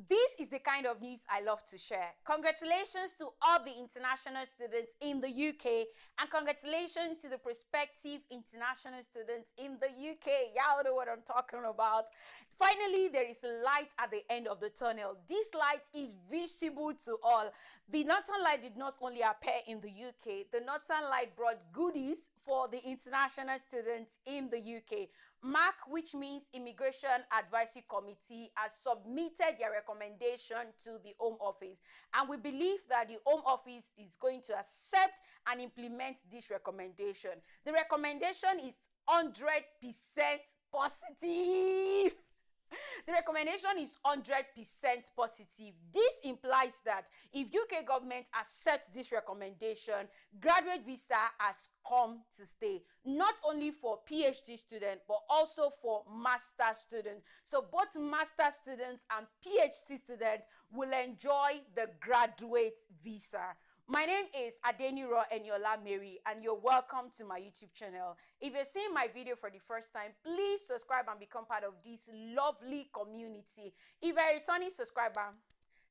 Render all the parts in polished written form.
This is the kind of news I love to share. Congratulations to all the international students in the UK, and congratulations to the prospective international students in the UK. Y'all know what I'm talking about. Finally, there is light at the end of the tunnel. This light is visible to all. The Northern Light did not only appear in the UK, the Northern Light brought goodies for the international students in the UK. MAC, which means Immigration Advisory Committee, has submitted their recommendation to the Home Office, and we believe that the Home Office is going to accept and implement this recommendation. The recommendation is 100% positive. The recommendation is 100% positive. This implies that if UK government accepts this recommendation, graduate visa has come to stay, not only for PhD students, but also for master students. So both master students and PhD students will enjoy the graduate visa. My name is Adeniro Eniola Mary, and you're welcome to my YouTube channel. If you're seeing my video for the first time, please subscribe and become part of this lovely community. If you're a returning subscriber,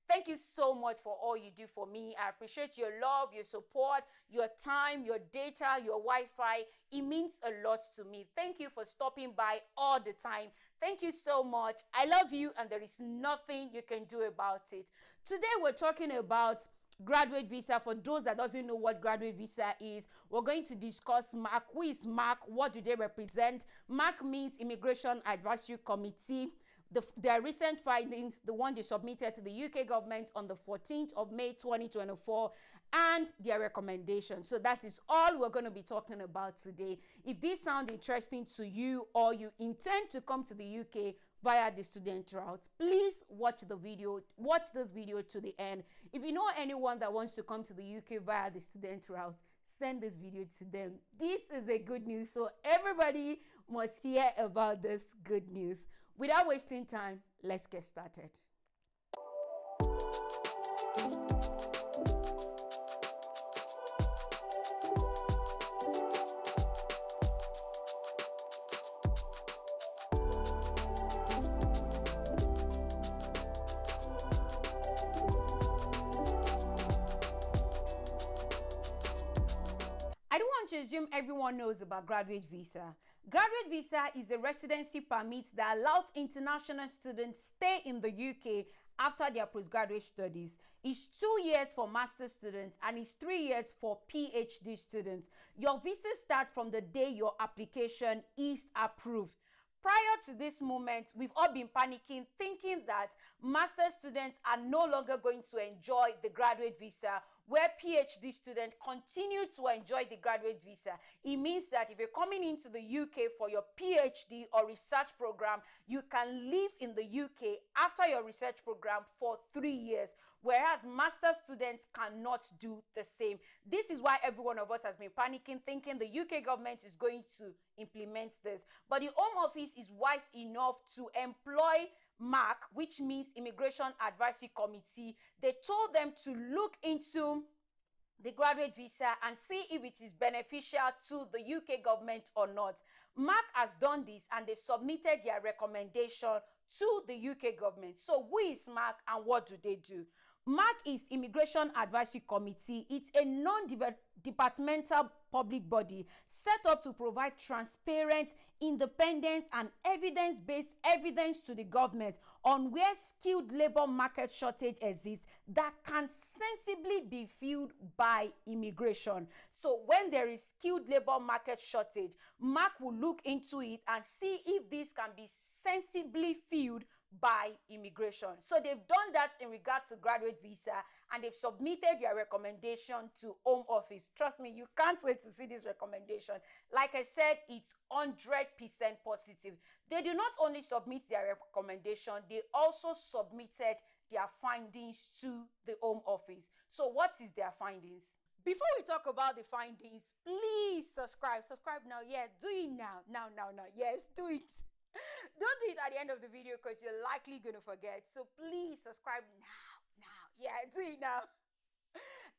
thank you so much for all you do for me. I appreciate your love, your support, your time, your data, your Wi-Fi. It means a lot to me. Thank you for stopping by all the time. Thank you so much. I love you, and there is nothing you can do about it. Today we're talking about graduate visa. For those that doesn't know what graduate visa is, we're going to discuss MAC. Who is MAC? What do they represent? MAC means Immigration Advisory Committee. Their recent findings, the one they submitted to the UK government on the 14th of May 2024, and their recommendation. So that is all we're going to be talking about today. If this sounds interesting to you, or you intend to come to the UK via the student route, please watch this video to the end. If you know anyone that wants to come to the UK via the student route, send this video to them. This is a good news, so everybody must hear about this good news. Without wasting time, let's get started. I don't want to assume everyone knows about graduate visa. Graduate visa is a residency permit that allows international students stay in the UK after their postgraduate studies. It's 2 years for master students and it's 3 years for PhD students. Your visa starts from the day your application is approved. Prior to this moment, we've all been panicking, thinking that master students are no longer going to enjoy the graduate visa, where PhD students continue to enjoy the graduate visa. It means that if you're coming into the UK for your PhD or research program, you can live in the UK after your research program for 3 years, whereas master students cannot do the same. This is why every one of us has been panicking, thinking the UK government is going to implement this. But the Home Office is wise enough to employ MAC, which means Immigration Advisory Committee. They told them to look into the graduate visa and see if it is beneficial to the UK government or not. MAC has done this and they've submitted their recommendation to the UK government. So who is MAC and what do they do? MAC is Immigration Advisory Committee. It's a non-departmental public body set up to provide transparent, independent, and evidence-based evidence to the government on where skilled labor market shortage exists that can sensibly be filled by immigration. So when there is skilled labor market shortage, MAC will look into it and see if this can be sensibly filled by immigration. So they've done that in regard to graduate visa, and they've submitted their recommendation to Home Office. Trust me, you can't wait to see this recommendation. Like I said, it's 100% positive. They do not only submit their recommendation, they also submitted their findings to the Home Office. So what is their findings? Before we talk about the findings, please subscribe now. Yeah, do it now. Yes, do it. Don't do it at the end of the video because you're likely going to forget. So please subscribe now. Yeah, do it now.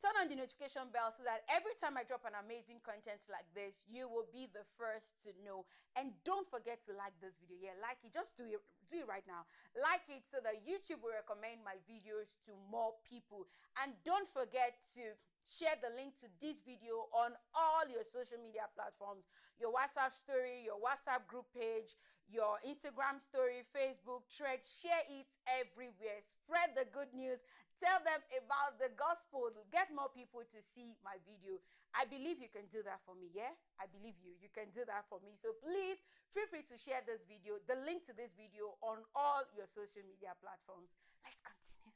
Turn on the notification bell so that every time I drop an amazing content like this, you will be the first to know. And don't forget to like this video. Yeah, like it. Just do it right now. Like it so that YouTube will recommend my videos to more people. And don't forget to share the link to this video on all your social media platforms, your WhatsApp story, your WhatsApp group page, your Instagram story, Facebook, Thread. Share it everywhere. Spread the good news. Tell them about the gospel. Get more people to see my video. I believe you can do that for me, yeah? I believe you. You can do that for me. So please feel free to share this video, the link to this video on all your social media platforms. Let's continue.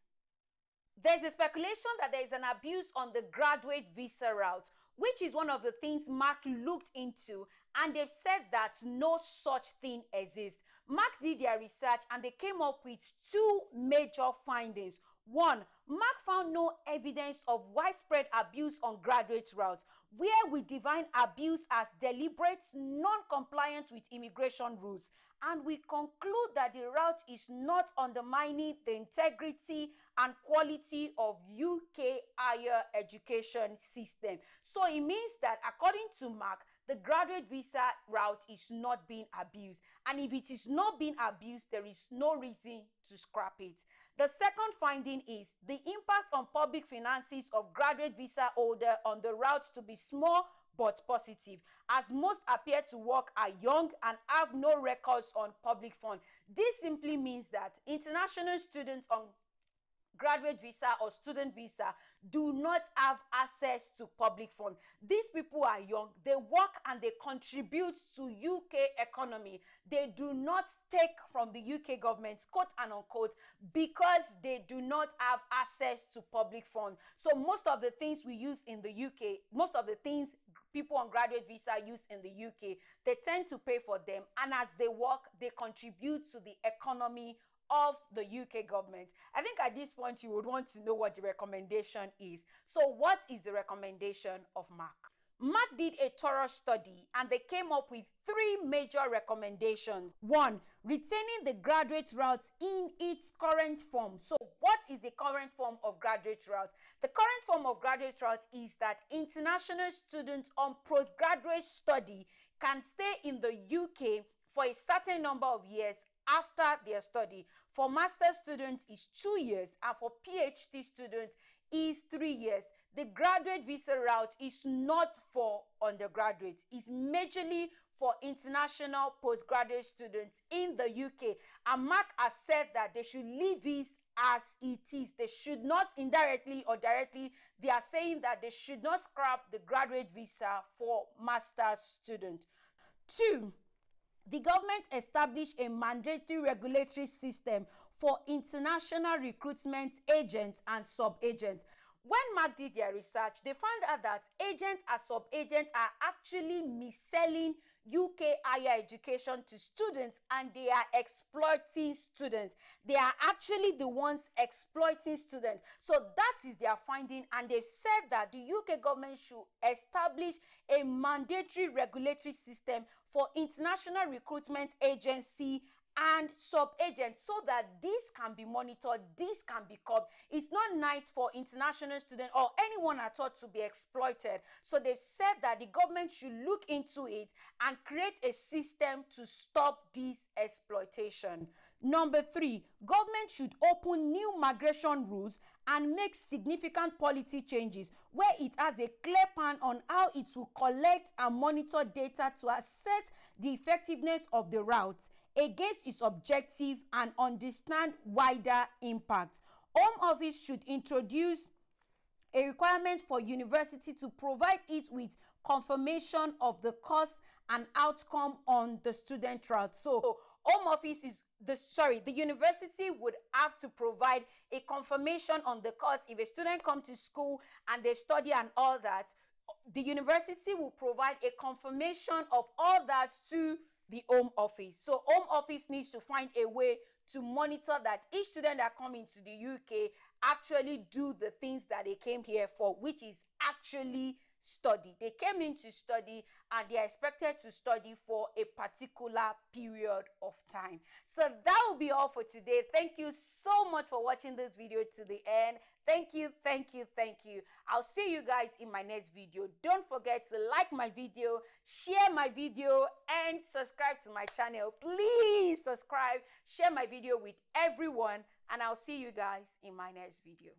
There's a speculation that there is an abuse on the graduate visa route, which is one of the things Mark looked into, and they've said that no such thing exists. Mark did their research and they came up with two major findings. One, Mark found no evidence of widespread abuse on graduate routes, where we define abuse as deliberate non-compliance with immigration rules, and we conclude that the route is not undermining the integrity and quality of UK higher education system. So it means that, according to Mark, the graduate visa route is not being abused. And if it is not being abused, there is no reason to scrap it. The second finding is the impact on public finances of graduate visa holder on the route to be small but positive, as most appear to work are young and have no records on public fund. This simply means that international students on graduate visa or student visa do not have access to public fund. These people are young, they work and they contribute to UK economy. They do not take from the UK government, quote and unquote, because they do not have access to public fund. So most of the things we use in the UK, most of the things people on graduate visa use in the UK, they tend to pay for them, and as they work, they contribute to the economy of the UK government. I think at this point you would want to know what the recommendation is. So what is the recommendation of Mark? Mark did a thorough study and they came up with three major recommendations. One, retaining the graduate route in its current form. So what is the current form of graduate route? The current form of graduate route is that international students on postgraduate study can stay in the UK for a certain number of years after their study. For master's students is 2 years, and for PhD students is 3 years. The graduate visa route is not for undergraduates. It's majorly for international postgraduate students in the UK. And Mark has said that they should leave this as it is. They should not, indirectly or directly, they are saying that they should not scrap the graduate visa for master's students. Two, the government established a mandatory regulatory system for international recruitment agents and sub-agents. When Mark did their research, they found out that agents and sub-agents are actually mis-selling UK higher education to students, and they are exploiting students. They are actually the ones exploiting students. So that is their finding, and they've said that the UK government should establish a mandatory regulatory system for international recruitment agency and sub-agents, so that this can be monitored, this can be curbed. It's not nice for international students or anyone at all to be exploited. So they've said that the government should look into it and create a system to stop this exploitation. Number three, government should open new migration rules and make significant policy changes where it has a clear plan on how it will collect and monitor data to assess the effectiveness of the route against its objective and understand wider impact. Home Office should introduce a requirement for university to provide it with confirmation of the course and outcome on the student route. So Home Office is the university would have to provide a confirmation on the course. If a student comes to school and they study and all that, the university will provide a confirmation of all that to the Home Office. So Home Office needs to find a way to monitor that each student that come into the UK actually do the things that they came here for, which is actually study. They came in to study, and they are expected to study for a particular period of time. So that will be all for today. Thank you so much for watching this video to the end. Thank you, thank you, thank you. I'll see you guys in my next video. Don't forget to like my video, share my video, and subscribe to my channel. Please subscribe, share my video with everyone, and I'll see you guys in my next video.